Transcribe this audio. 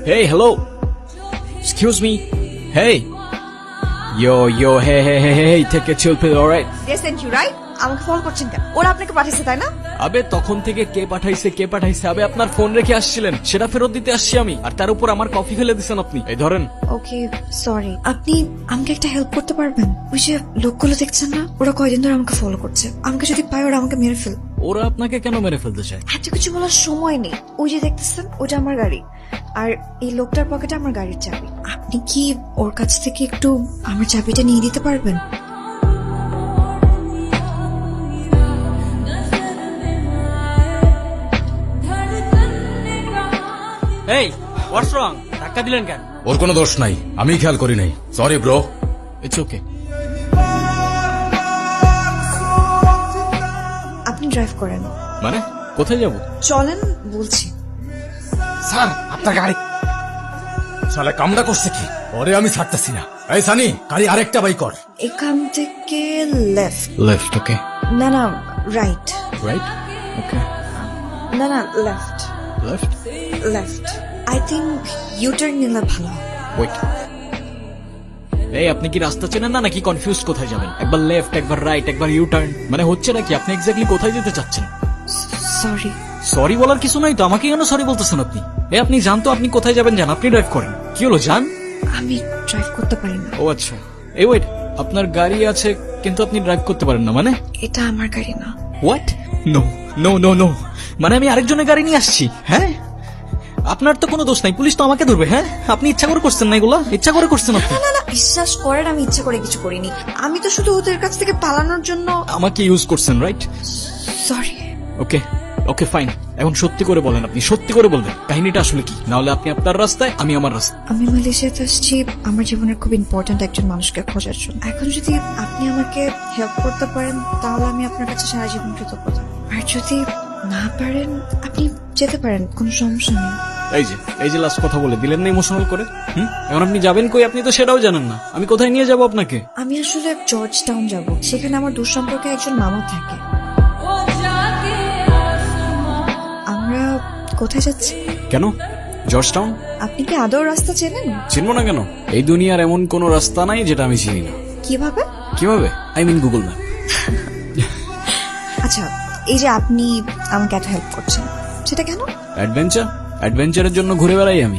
Hey, hello. Excuse me. Hey. Yo, hey, take a chill pill, alright? They sent you, right? আমাকে phone করছেন কেন? ওরা আপনাকে পাঠিয়েছে তাই না? আবে তখন থেকে কে পাঠাইছে আবে আপনার ফোন রেখে আসছিলেন সেটা ফেরত দিতে আসছি আমি, আর তার উপর আমার কফি ফেলে দিছেন আপনি। এই ধরেন। ওকে সরি, আপনি আমাকে একটা হেল্প করতে পারবেন? ওই যে লোকগুলো দেখছেন না, ওরা কয়দিন ধরে আমাকে ফলো করছে। আমাকে যদি পায় ওরা আমাকে মেরে ফেল। ওরা আপনাকে কেন মেরে ফেলতে চায়? এত কিছু বলার সময় নেই। ওই যে দেখতেছেন ওটা আমার গাড়ি, আর এই লোকটার পকেটে আমার গাড়ির চাবি। আপনি কি ওর কাছ থেকে একটু আমার চাবিটা নিয়ে দিতে পারবেন? এই হোয়াটস রং? ধাক্কা দিলেন কেন? ওর কোনো দোষ নাই, আমি খেয়াল করি নাই। Sorry bro. It's okay. আপনি ড্রাইভ করেন মানে কোথায় যাব? চলেন বলছি। স্যার আপনার গাড়ি শালা কামড়া করছে কি? ওরে আমি ছাড়তেছি না। এই সানি, গাড়ি আরেকটা বাই কর। এখান থেকে লেফট। লেফট, ওকে। না না, রাইট। রাইট, ওকে। না না, left left, left. I think U turn নিলে ভালো। ওয়েট। এই আপনি কি রাস্তা চেনেন না নাকি কনফিউজ? কোথায় যাবেন? একবার লেফট, একবার রাইট, একবার ইউ টার্ন, মানে হচ্ছে নাকি? আপনি এক্স্যাক্টলি কোথায় যেতে চাচ্ছেন? সরি। সরি বলার কিছু নাই তো, আমাকে কেন সরি বলতেছেন আপনি? আপনি জান তো আপনি কোথায় যাবেন, জান। আপনি ড্রাইভ করেন। কি হলো জান? আমি ড্রাইভ করতে পারি না। ও আচ্ছা। এই ওয়েট, আপনার গাড়ি আছে কিন্তু আপনি ড্রাইভ করতে পারেন না মানে? এটা আমার গাড়ি না। What? No no no no, মানে আমি আরেকজনের গাড়ি নিয়ে আসছি? হ্যাঁ, আপনার তো কোনো দোষ নাই, পুলিশ তো আমাকে ধরবে। হ্যাঁ, আপনি ইচ্ছা করে করছেন না এগুলা, ইচ্ছা করে করছেন আপনি। না না না, বিশ্বাস করেন আমি ইচ্ছা করে কিছু করিনি। আমি তো শুধু ওদের কাছ থেকে পালানোর জন্য। আমাকে ইউজ করছেন, রাইট? সরি। ওকে ওকে ফাইন, এখন সত্যি করে বলেন, আপনি সত্যি করে বলবেন কাহিনীটা আসলে কি, না হলে আপনি আপনার রাস্তায়, আমি আমার রাস্তায়। আমি মালয়েশিয়াতে আসছি আমার জীবনের খুব ইম্পর্ট্যান্ট একজন মানুষকে খোঁজার জন্য। এখন যদি আপনি আমাকে হেল্প করতে পারেন তাহলে আমি আপনার কাছে সারা জীবন কৃতজ্ঞ থাকব। আর যদি না পারেন আপনি যেতে পারেন, কোনো সমস্যা নেই। এই যে লাস্ট কথা বলে দিলেন না ইমোশনাল করে। এখন আপনি যাবেন কই আপনি তো সেটাও জানেন না। আমি কোথায় নিয়ে যাব আপনাকে? আমি আসলে জর্জ টাউন যাব, সেখানে আমার দূর সম্পর্কে একজন মামা থাকে। আমরা কোথায় যাচ্ছি? কেন জর্জ টাউন? আপনি কি আদৌ রাস্তা চেনেন? চিনবো না কেন? এই দুনিয়ার এমন কোন রাস্তা নাই যেটা আমি চিনি না। কিভাবে? কিভাবে? I mean Google map. আচ্ছা, এই যে আপনি আমাকে এত হেল্প করছেন, সেটা কেন? অ্যাডভেঞ্চারের জন্য ঘুরে বেড়াই আমি।